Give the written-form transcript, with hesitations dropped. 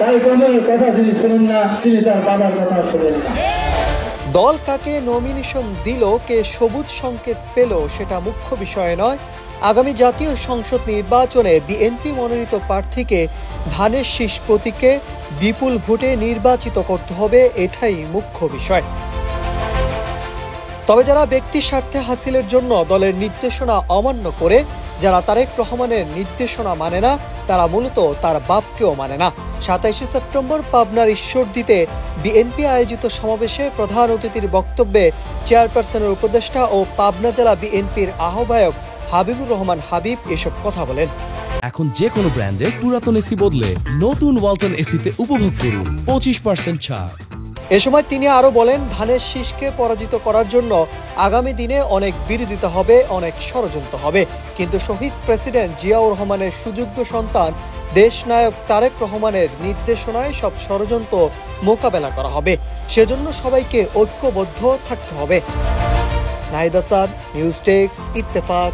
তাই কোনো কথা তিনি শুনুন না, তিনি তার বাবার কথা শুনেন না। দল কাকে নমিনেশন দিল, কে সবুজ সংকেত পেল, সেটা মুখ্য বিষয় নয়। আগামী জাতীয় সংসদ নির্বাচনে বিএনপি মনোনীত প্রার্থীকে ধানের শীষ প্রতীকে বিপুল ভোটে নির্বাচিত করতে হবে, এটাই মুখ্য বিষয়। তবে যারা ব্যক্তি স্বার্থে হাসিলের জন্য দলের নির্দেশনা অমান্য করে, যারা তারেক রহমানের নির্দেশনা মানে না, তারা মূলত তার বাপকেও মানে না। 27 সেপ্টেম্বর পাবনার ঈশ্বরদীতে বিএনপি আয়োজিত সমাবেশে প্রধান অতিথির বক্তব্যে চেয়ারপারসনের উপদেষ্টা ও পাবনা জেলা বিএনপির আহ্বায়ক হাবিবুর রহমান হাবিব এসব কথা বলেন। এখন যে কোনো ব্র্যান্ডের পুরাতন এসি বদলে নতুন ওয়ালটন এসিতে উপভোগ করুন 25% ছাড়। এ সময় তিনি আরো বলেন, ধানের শীষকে পরাজিত করার জন্য আগামী দিনে অনেক বিরোধিতা হবে, অনেক ষড়যন্ত্র হবে, কিন্তু শহীদ প্রেসিডেন্ট জিয়াউর রহমানের সুযোগ্য সন্তান দেশনায়ক তারেক রহমানের নির্দেশনায় সব ষড়যন্ত্র মোকাবেলা করা হবে। সেজন্য সবাইকে ঐক্যবদ্ধ থাকতে হবে। Nahid Hasan, news desk, Ittefaq.